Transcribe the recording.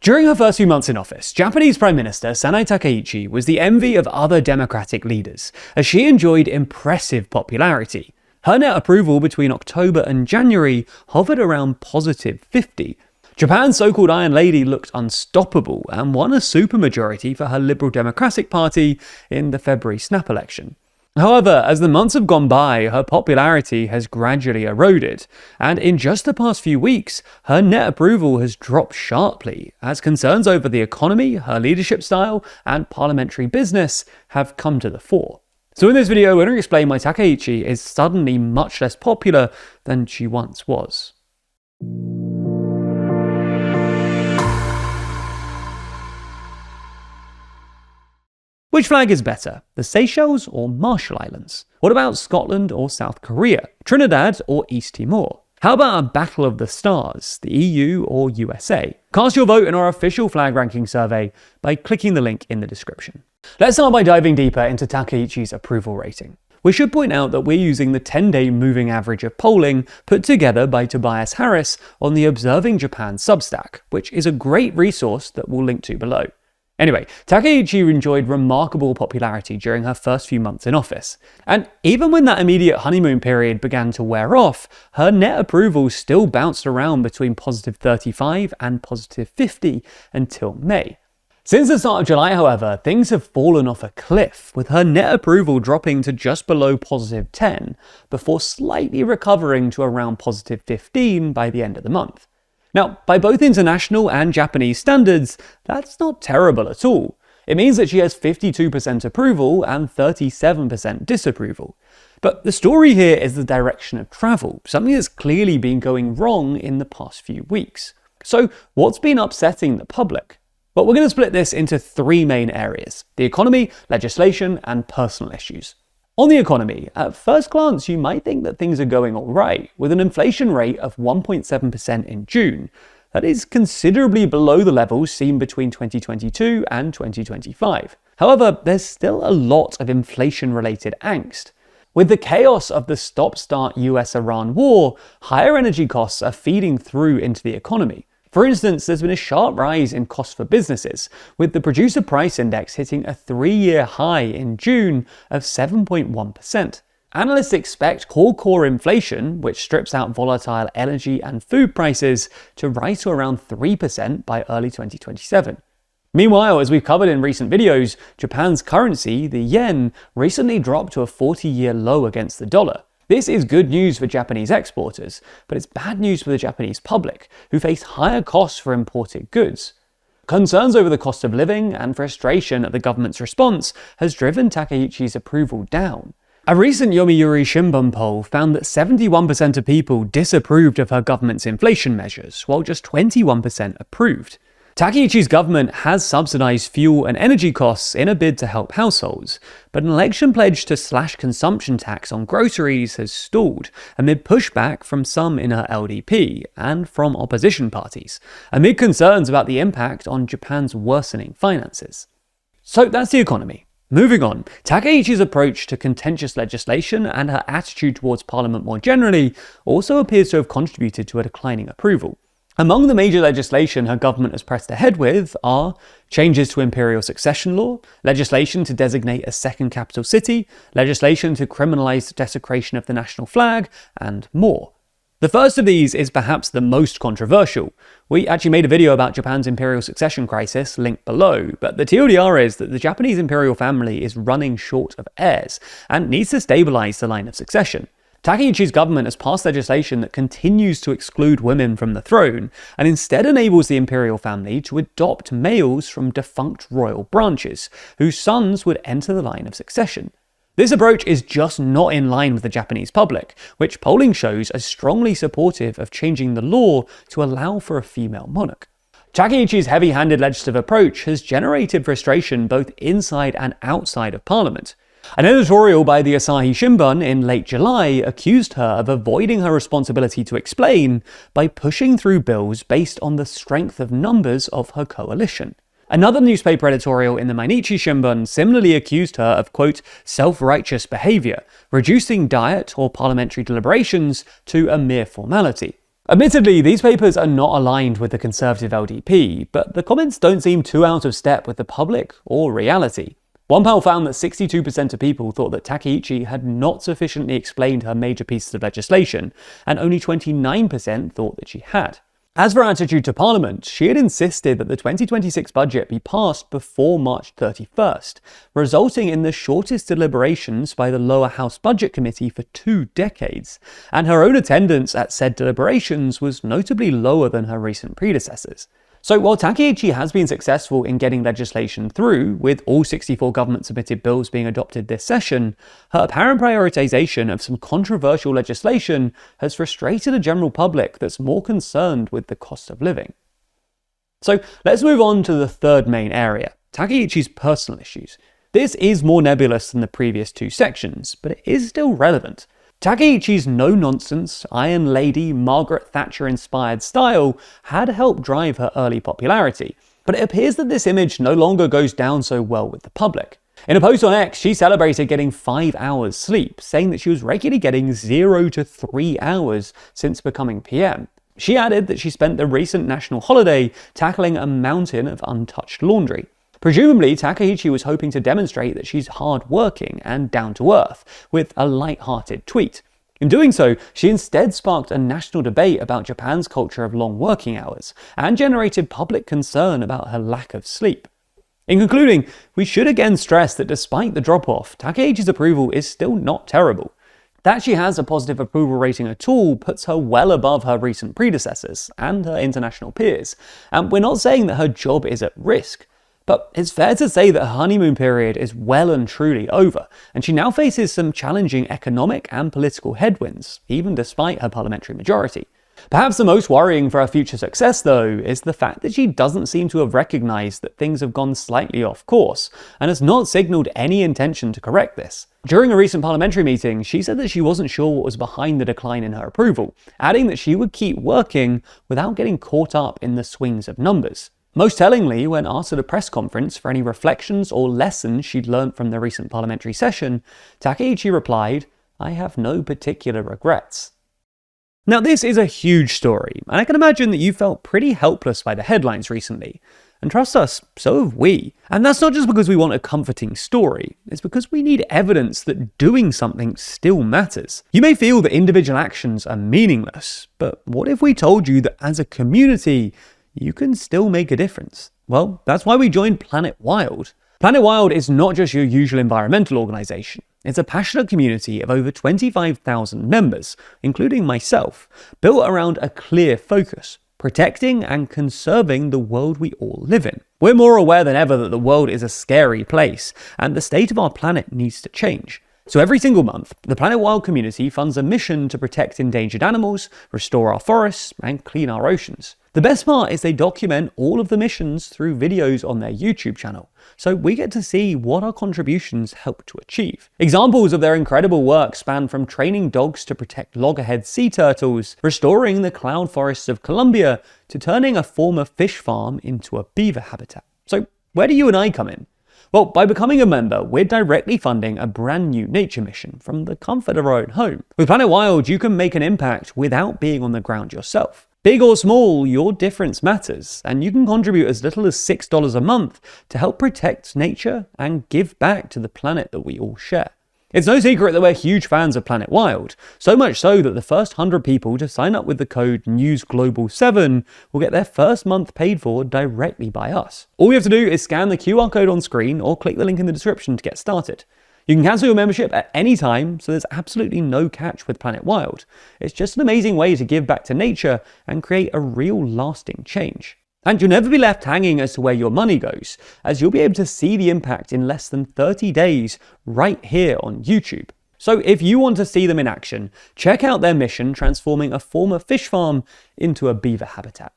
During her first few months in office, Japanese Prime Minister Sanae Takaichi was the envy of other democratic leaders, as she enjoyed impressive popularity. Her net approval between October and January hovered around positive 50. Japan's so-called Iron Lady looked unstoppable and won a supermajority for her Liberal Democratic Party in the February snap election. However, as the months have gone by, her popularity has gradually eroded, and in just the past few weeks, her net approval has dropped sharply as concerns over the economy, her leadership style, and parliamentary business have come to the fore. So in this video, we're going to explain why Takaichi is suddenly much less popular than she once was. Which flag is better, the Seychelles or Marshall Islands? What about Scotland or South Korea, Trinidad or East Timor? How about a battle of the stars, the EU or USA? Cast your vote in our official flag ranking survey by clicking the link in the description. Let's start by diving deeper into Takaichi's approval rating. We should point out that we're using the 10-day moving average of polling put together by Tobias Harris on the Observing Japan Substack, which is a great resource that we'll link to below. Anyway, Takaichi enjoyed remarkable popularity during her first few months in office, and even when that immediate honeymoon period began to wear off, her net approval still bounced around between positive 35 and positive 50 until May. Since the start of July, however, things have fallen off a cliff, with her net approval dropping to just below positive 10, before slightly recovering to around positive 15 by the end of the month. Now, by both international and Japanese standards, that's not terrible at all. It means that she has 52% approval and 37% disapproval. But the story here is the direction of travel, something that's clearly been going wrong in the past few weeks. So what's been upsetting the public? Well, we're going to split this into three main areas: the economy, legislation, and personal issues. On the economy, at first glance, you might think that things are going all right, with an inflation rate of 1.7% in June. That is considerably below the levels seen between 2022 and 2025. However, there's still a lot of inflation-related angst. With the chaos of the stop-start US-Iran war, higher energy costs are feeding through into the economy. For instance, there's been a sharp rise in costs for businesses, with the producer price index hitting a 3-year high in June of 7.1%. Analysts expect core inflation, which strips out volatile energy and food prices, to rise to around 3% by early 2027. Meanwhile, as we've covered in recent videos, Japan's currency, the yen, recently dropped to a 40-year low against the dollar. This is good news for Japanese exporters, but it's bad news for the Japanese public, who face higher costs for imported goods. Concerns over the cost of living and frustration at the government's response has driven Takaichi's approval down. A recent Yomiuri Shimbun poll found that 71% of people disapproved of her government's inflation measures, while just 21% approved. Takaichi's government has subsidized fuel and energy costs in a bid to help households, but an election pledge to slash consumption tax on groceries has stalled amid pushback from some in her LDP and from opposition parties, amid concerns about the impact on Japan's worsening finances. So that's the economy. Moving on, Takaichi's approach to contentious legislation and her attitude towards Parliament more generally also appears to have contributed to a declining approval. Among the major legislation her government has pressed ahead with are changes to imperial succession law, legislation to designate a second capital city, legislation to criminalize desecration of the national flag, and more. The first of these is perhaps the most controversial. We actually made a video about Japan's imperial succession crisis, linked below, but the TLDR is that the Japanese imperial family is running short of heirs and needs to stabilize the line of succession. Takaichi's government has passed legislation that continues to exclude women from the throne, and instead enables the imperial family to adopt males from defunct royal branches, whose sons would enter the line of succession. This approach is just not in line with the Japanese public, which polling shows are strongly supportive of changing the law to allow for a female monarch. Takaichi's heavy-handed legislative approach has generated frustration both inside and outside of Parliament. An editorial by the Asahi Shimbun in late July accused her of avoiding her responsibility to explain by pushing through bills based on the strength of numbers of her coalition. Another newspaper editorial in the Mainichi Shimbun similarly accused her of, quote, self-righteous behavior, reducing diet or parliamentary deliberations to a mere formality. Admittedly, these papers are not aligned with the conservative LDP, but the comments don't seem too out of step with the public or reality. One poll found that 62% of people thought that Takaichi had not sufficiently explained her major pieces of legislation, and only 29% thought that she had. As for her attitude to Parliament, she had insisted that the 2026 budget be passed before March 31st, resulting in the shortest deliberations by the lower house budget committee for 2 decades, and her own attendance at said deliberations was notably lower than her recent predecessors. So while Takaichi has been successful in getting legislation through, with all 64 government-submitted bills being adopted this session, her apparent prioritization of some controversial legislation has frustrated a general public that's more concerned with the cost of living. So let's move on to the third main area, Takaichi's personal issues. This is more nebulous than the previous 2 sections, but it is still relevant. Takaichi's no-nonsense, Iron Lady, Margaret Thatcher-inspired style had helped drive her early popularity, but it appears that this image no longer goes down so well with the public. In a post on X, she celebrated getting 5 hours sleep, saying that she was regularly getting 0 to 3 hours since becoming PM. She added that she spent the recent national holiday tackling a mountain of untouched laundry. Presumably, Takaichi was hoping to demonstrate that she's hard-working and down-to-earth, with a light-hearted tweet. In doing so, she instead sparked a national debate about Japan's culture of long working hours, and generated public concern about her lack of sleep. In concluding, we should again stress that despite the drop-off, Takaichi's approval is still not terrible. That she has a positive approval rating at all puts her well above her recent predecessors and her international peers, and we're not saying that her job is at risk. But it's fair to say that her honeymoon period is well and truly over, and she now faces some challenging economic and political headwinds, even despite her parliamentary majority. Perhaps the most worrying for her future success, though, is the fact that she doesn't seem to have recognised that things have gone slightly off course, and has not signalled any intention to correct this. During a recent parliamentary meeting, she said that she wasn't sure what was behind the decline in her approval, adding that she would keep working without getting caught up in the swings of numbers. Most tellingly, when asked at a press conference for any reflections or lessons she'd learned from the recent parliamentary session, Takaichi replied, "I have no particular regrets." Now this is a huge story, and I can imagine that you felt pretty helpless by the headlines recently. And trust us, so have we. And that's not just because we want a comforting story, it's because we need evidence that doing something still matters. You may feel that individual actions are meaningless, but what if we told you that as a community, you can still make a difference? Well, that's why we joined Planet Wild. Planet Wild is not just your usual environmental organisation. It's a passionate community of over 25,000 members, including myself, built around a clear focus: protecting and conserving the world we all live in. We're more aware than ever that the world is a scary place, and the state of our planet needs to change. So every single month, the Planet Wild community funds a mission to protect endangered animals, restore our forests, and clean our oceans. The best part is they document all of the missions through videos on their YouTube channel, so we get to see what our contributions help to achieve. Examples of their incredible work span from training dogs to protect loggerhead sea turtles, restoring the cloud forests of Colombia, to turning a former fish farm into a beaver habitat. So where do you and I come in? Well, by becoming a member, we're directly funding a brand new nature mission from the comfort of our own home. With Planet Wild, you can make an impact without being on the ground yourself. Big or small, your difference matters, and you can contribute as little as $6 a month to help protect nature and give back to the planet that we all share. It's no secret that we're huge fans of Planet Wild, so much so that the first 100 people to sign up with the code NEWSGLOBAL7 will get their first month paid for directly by us. All you have to do is scan the QR code on screen or click the link in the description to get started. You can cancel your membership at any time, so there's absolutely no catch with Planet Wild. It's just an amazing way to give back to nature and create a real lasting change. And you'll never be left hanging as to where your money goes, as you'll be able to see the impact in less than 30 days right here on YouTube. So if you want to see them in action, check out their mission transforming a former fish farm into a beaver habitat.